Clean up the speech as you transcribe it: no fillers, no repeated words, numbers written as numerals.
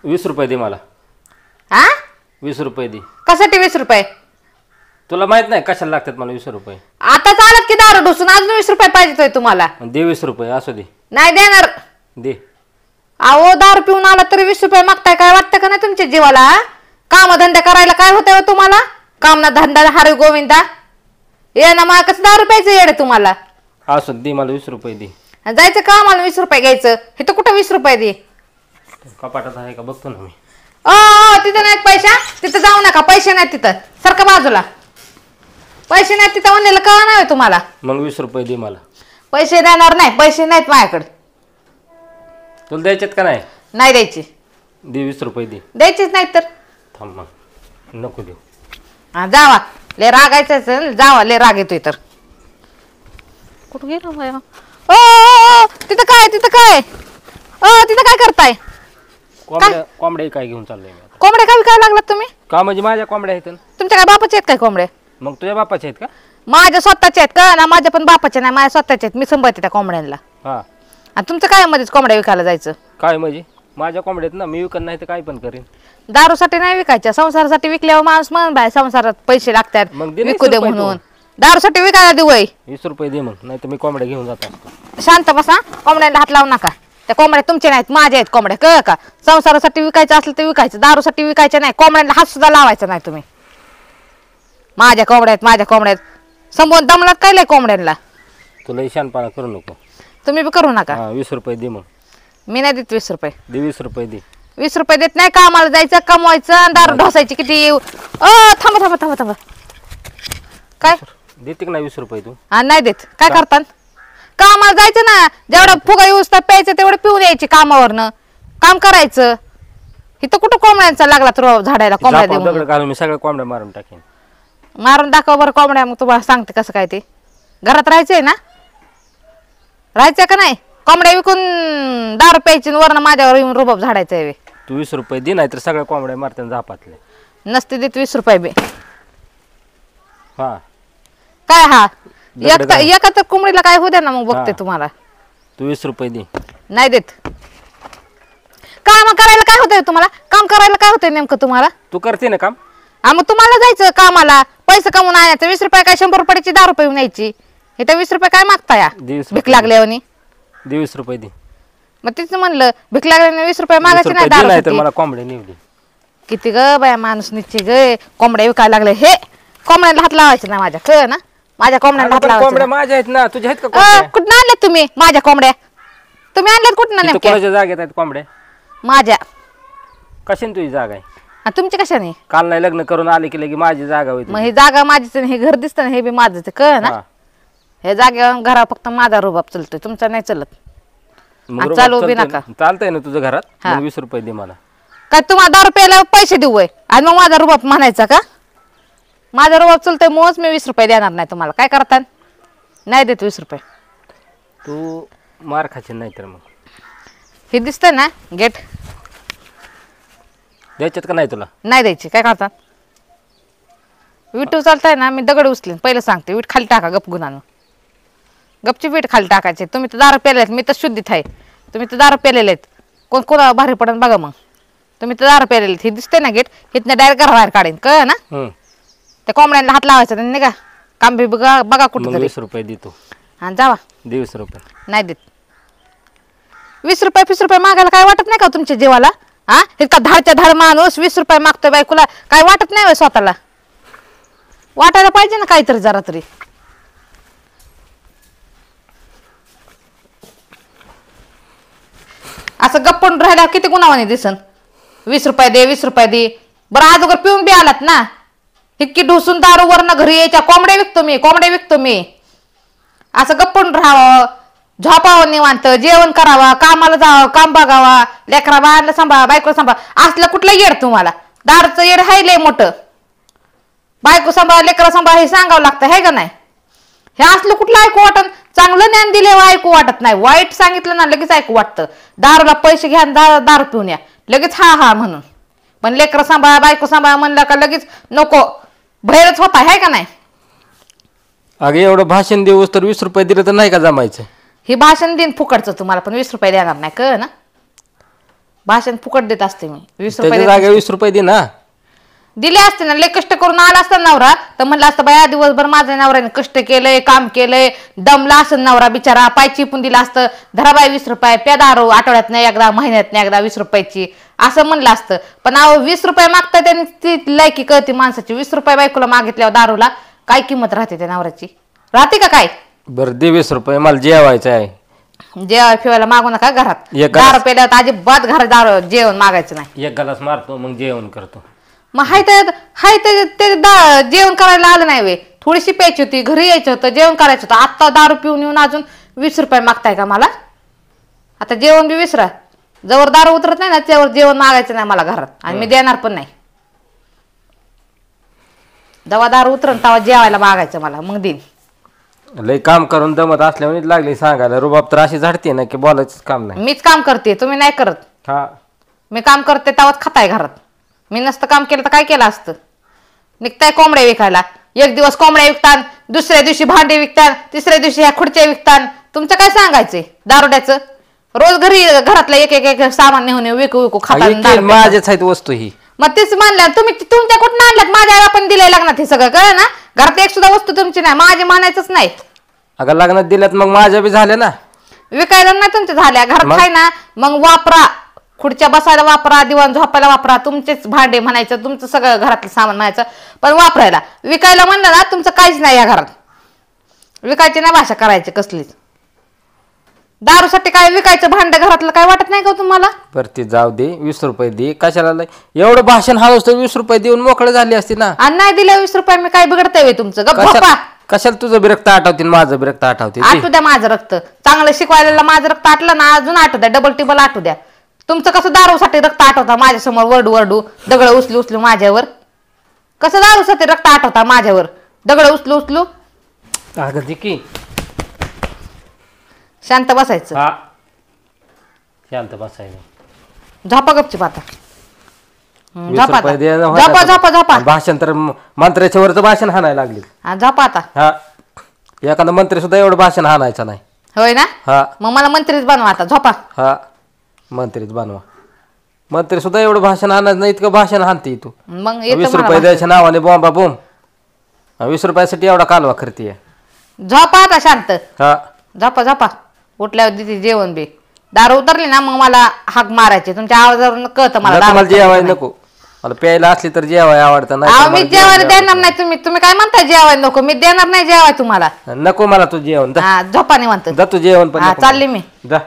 20 रुपये दे मला. हा 20 रुपये दे. कशासाठी 20 रुपये? तुला माहित नाही कशाला लागतात मला 20 रुपये? आता चालत की दारू ढोसून अजून 20 रुपये पाहिजे तुम्हाला? दे 20 रुपये. असू दे. नाही देणार. दे. अहो दारू पिऊन आला तरी 20 रुपये मागताय. काय वाटतं का नाही तुमच्या जीवाला? काम धंदा करायला काय होतंय तुम्हाला? काम ना धंदा हरी गोविंदा ये ना मला कसं दारू प्यायचं येडे तुम्हाला? असू दे मला 20 रुपये दे. जायचं का मला 20 रुपये घ्यायचं? हे तर कुठं 20 रुपये दे. कपाटात आहे का बघतो ना मी. तिथं नाहीत पैसा. तिथं जाऊ नका. पैसे नाहीत तिथं. सारखं बाजूला. पैसे नाहीत तिथं म्हणलेलं कळलं नाही तुम्हाला? मग 20 रुपये दे मला. पैसे देणार नाही. पैसे नाहीत माझ्याकडे. तुला द्यायचेत का नाही? नाही द्यायचे. दे 20 रुपये दे. द्यायचेच नाहीत तर थांब मग. नको देऊ. हा जावा. ले रागायचं जावा. ले राग येतोय तर. कुठं गेलो बाया? तिथं काय? तिथं काय? तिथं काय करताय? कोंबड्या काय घेऊन चाललोय मी आता. कोंबड्या काय विकायला लागलात तुम्ही? का म्हणजे माझ्या कोंबड्या आहेत ना. तुमच्या काय बापाचे आहेत काय कोंबड्या? मग तुझ्या बापाचे आहेत का? माझ्या स्वतःच्या आहेत का ना? माझ्या पण बापाच्या नाही. माझ्या स्वतःच्या आहेत. मी सांभाळते त्या कोंबड्यांना. हा. आणि तुमचं काय मध्येच कोंबड्या विकायला जायचं? काय म्हणजे माझ्या कोंबड्या आहेत ना. मी विकत नाही तर काय पण करेन. दारूसाठी नाही विकायच्या. संसारासाठी विकल्यावर माणूस म्हण बाय संसारात पैसे लागतात मग दे ना विकू दे 20 रुपये म्हणून. दारूसाठी विकायला देऊ वय? 20 रुपये दे मग. नाही तर मी कोंबड्या घेऊन जातो. शांत बसा. कोंबड्यांना हात लावू नका. त्या कोंबड्या तुमच्या नाहीत माझ्या आहेत कोंबड्या. कळ का? संसारासाठी विकायचं असलं तर विकायचं. दारूसाठी विकायचं नाही. कोंबड्यांना हात सुद्धा लावायचा नाही तुम्ही. माझ्या कोंबड्या आहेत. माझ्या कोंबड्या आहेत. संबोधन दमलात काय लय कोंबड्यांना? तुला शानपणा करू नको. तुम्ही बी करू नका. 20 रुपये दे मग. मी नाही देत 20 रुपये. दे 20 रुपये दे. 20 रुपये देत नाही. कामाला जायचं कमवायचं आणि दारू ढोसायची किती. थांबा थांबा थांबा थांबा. काय देते का नाही 20 रुपये तू? हा नाही देत. काय करतात? कामाला जायचं ना. जेवढं फुगा युज तर प्यायचं तेवढं पिऊन यायचे कामावरनं. काम करायचं. इथं कुठं कोंबड्यांचा लागला तर झाडायला कोंबड्या देऊन. दगड घालून मी सगळ्या कोंबड्या मारून टाकेन. मारून दाखवा बरं कोंबड्या. मग तुम्हाला सांगते कसं काय ते. घरात राहायचंय ना? राहायचंय का नाही? कोंबड्या विकून दारू प्यायची वरनं माझ्यावर येऊन रुबाब झाडायचंय. तू 20 रुपये दे नाही तर सगळ्या कोंबड्या मारते झापातले. नसते देत 20 रुपये बी. हा काय हा एका तर कोंबडीला काय होऊ द्या ना. मग बघते तुम्हाला. तू 20 रुपये दे. नाही देत. काम करायला काय होतंय तुम्हाला? काम करायला काय होतंय नेमकं तुम्हाला? तू करते ना काम. मग तुम्हाला जायचं कामाला. पैसे कमवून आणायचं. 20 रुपये काय 100 रुपयाची दारू पिऊन न्यायची. इथं 20 रुपये काय मागता या? भीक लागल्यावर. दे 20 रुपये दे. मग तिचं म्हणलं भीक लागल्याने 20 रुपये मागायचे नाही तर दारू. मला कोंबड्या नेऊ दे. किती ग बाया माणूस निश्चित ग. कोंबड्या विकायला लागले. हे कोंबड्याला हात लावायचे ना माझ्या. कळ ना? माझ्या कोंबड्याला हात लावायचे. कोंबड्या माझ्या आहेत ना. तुझ्या आहेत का? कुठं आणल्यात तुम्ही माझ्या कोंबड्या? तुम्ही आणल्यात कुठं नेमक्या? कोणाच्या जागेत आहेत कोंबड्या? माझ्या. कशाने तुझी जागा आहे? तुमची कशाने? काल नाही लग्न करून आले की लगे माझी जागा होती. मग ही जागा माझीच. हे घर दिसतं ना हे बी माझंच. कळ ना? हे जागेवर घरा फक्त माझा रुबाब चलतोय. तुमचा नाही चलत. चालू बी नका. चालतंय ना तुझं घरात. 20 रुपये दे मला. काय तुम्हाला दारू प्यायला पैसे देऊ आणि मग माझा रुबाब म्हणायचा का? माझा रुबाब चलतोय मोज. मी 20 रुपये देणार नाही तुम्हाला. काय करता? नाही देत 20 रुपये. तू मार खाशील नाही तर मग. हे दिसतंय ना गेट. द्यायच्यात का नाही तुला? नाही द्यायची. काय करतात? विटू चालताय ना. मी दगड उचलेन. पहिलं सांगते. वीट खाली टाका गप गुणानं. गपची वीट खाली टाकायचे. तुम्ही तर दारू प्यालेत. मी तर शुद्धीत आहे. तुम्ही तर दारू प्यालेले आहेत. कोण कोणा भारी पडन बघा मग. तुम्ही तर दारू प्यालेले. हे दिसते ना गेट. इथनं डायरेक्ट घराबाहेर काढेन. कळ ना? त्या कोंबड्यांना हात लावायचा नाही का? काम बी बघा कुठं. 20 रुपये देतो. हा जावा. 20 रुपये. नाही देत. 20 रुपये 20 रुपये मागायला काय वाटत नाही का तुमच्या जीवाला? हा इतका धाडच्या धाड माणूस 20 रुपये मागतोय बायकोला. काय वाटत नाही स्वतःला? वाटायला पाहिजे ना काहीतरी जरा तरी. असं गप्पण राहिला किती गुणावाने दिसन. 20 रुपये दे 20 रुपये दे. बरं अगोदर पिऊन बी आलात ना. इतकी ढोसून दारू वरनं घरी यायच्या. कोंबड्या विकतो मी. कोंबड्या विकतो मी. असं गप्पण राहावं. झोपावं निवांत. जेवण करावा. कामाला जावं. काम बघावा. लेकरा बाळाला सांभाळा. बायको सांभाळा. असलं कुठलं येड तुम्हाला? दारूचं येड हाय लय मोठं. बायको सांभाळा लेकरा सांभाळा हे सांगावं लागतं है का नाही? हे असलं कुठलं ऐकू वाटत? चांगलं ज्ञान दिल्यावर ऐकू वाटत नाही. वाईट सांगितलं ना लगेच ऐकू वाटतं. दारूला पैसे घ्या दारू पिऊन या. लगेच हा हा म्हणून. पण लेकरं सांभाळा बायको सांभाळा म्हणलं का लगेच नको. भैरच होता है का नाही? अगं एवढं भाषण देऊस तर 20 रुपये दिलं तर नाही का जमायचं? हे भाषण देईन फुकटचं तुम्हाला पण 20 रुपये देणार नाही. कळ ना? भाषण फुकट देत असते मी. 20 त्याच्या रुपये जागा 20 रुपये दे ना. दिले असते ना. लय कष्ट करून आला असता नवरा तर म्हणलं असतं बाया दिवसभर माझ्या नवऱ्याने कष्ट केलंय, काम केलंय, दमला असं नवरा बिचारा, पाय चिपून दिला असतं. धरा बाई 20 रुपये, प्या दारू आठवड्यात नाही एकदा, महिन्यात नाही एकदा 20 रुपयाची असं म्हणलं असतं. पण 20 रुपये मागताय त्यांनी ती लायकी कळते माणसाची. 20 रुपये बायकोला मागितल्यावर दारूला काय किंमत राहते त्या नवऱ्याची? राहते का काय? बरं दे 20 रुपये, मला जेवायचं आहे. जेवायला फिवायला मागू नका घरात. दारू पेल्यावर अजिबात घरात दारू जेवण मागायचं नाही. एक ग्लास मारतो मग जेवण करतो. मग हाय ते जेवण करायला आलं नाही वे. थोडीशी प्यायची होती, घरी यायचं होतं, जेवण करायचं होतं. आत्ता दारू पिऊन येऊन अजून 20 रुपये मागताय का मला? आता जेवण बी विसरा. जवळ दारू उतरत नाही ना त्यावर जेवण मागायचं नाही मला घरात. आणि मी देणार पण नाही. जेव्हा दारू उतरण तेव्हा जेवायला मागायचं मला, मग देईन. लय काम करून दमत असल्यामुळे लागली सांगायला. रुबाब तर अशी झाडते ना की बोलायचं काम नाही. मीच काम करते, तुम्ही नाही करत. हा मी काम करते तेव्हाच खाताय घरात. मी नसतं काम केलं तर काय केलं असतं? निघताय कोंबड्या विकायला. एक दिवस कोंबड्या विकतान, दुसऱ्या दिवशी भांडे विकतान, तिसऱ्या दिवशी ह्या खुर्च्या विकतान. तुमचं काय सांगायचंय दारुड्याचं? रोज घरातलं एक एक एक सामान नेऊन विकू खाता. माझ्याच आहेत वस्तू ही. मग तेच म्हणलं तुम्ही तुमच्या कुठं आणल्यात? माझ्या आपण दिलंय लग्नात हे सगळं कळ ना. घरात एक सुद्धा वस्तू तुमची नाही, माझी म्हणायचंच नाही. अगं लग्नात दिल्यात मग माझ्या बी झाल्या ना. विकायला नाही तुमच्या झाल्या, घरात काय ना. मग वापरा, खुर्च्या बसायला वापरा, दिवाण झोपायला वापरा, तुमचेच भांडे म्हणायचं, तुमचं सगळं घरातलं सामान म्हणायचं. पण वापरायला विकायला म्हणलं ना तुमचं काहीच नाही या घरात. विकायची नाही भाषा करायची कसलीच. दारूसाठी काय विकायचं भांड घरातलं काय वाटत नाही का तुम्हाला? बरं ते जाऊ दे, 20 रुपये दे. कशाला एवढं भाषण हालवस तर 20 रुपये देऊन मोकळे झाले असते ना. आणि नाही दिले 20 रुपये मी काय बिघडतंय तुमचं? गप्पा. कशाला तुझं बिरक्त आठवते माझं बिरक्त आठवते? आठवू द्या माझं रक्त. चांगलं शिकवायला माझं रक्त आटलं ना अजून आठवू द्या, डबल टिबल आठवू द्या. तुमचं कसं दारूसाठी रक्त आठवता माझ्यासमोर वरडू वरडू, दगड उचलू उचलू माझ्यावर? कसं दारूसाठी रक्त आठवता माझ्यावर, दगड उचलू उचलू? अगं दिकी शांत बसायचं. हा शांत बसायचं. झोपा गपचीप आता. 20 रुपये दे ना. झोपा झोपा झोपा. भाषण तर मंत्र्याच्या वरचं भाषण हाणायला लागले. झोपा आता. हा एखादा मंत्री सुद्धा एवढं भाषण हाणायचं नाही. होय ना. हा मग मला मंत्रीच बनवा आता. झोपा. हा मंत्रीच बनवा. मंत्री सुद्धा एवढं भाषण हाणायचं नाही, इतकं भाषण हाणते तू. मग 20 रुपये द्यायच्या नावाने बॉम्बा बोंब. 20 रुपयासाठी एवढा कालवा करते. झोपा आता शांत. हा झोपा झोपा. उठल्यावर दिदी जेवण बी. दारू उतरली ना मग मला हाक मारायचे. तुमच्या आवाजावरून कळतं मला. मला जेवाय नको, मला प्यायला असली तर जेवाय आवडतं. मी जेवायला देणार नाही. तुम्ही काय म्हणताय जेवाय नको? मी देणार नाही जेवाय तुम्हाला. नको मला तू जेवण. झोपा निवांत. जा तू जेवण पण. चालली मी. जा.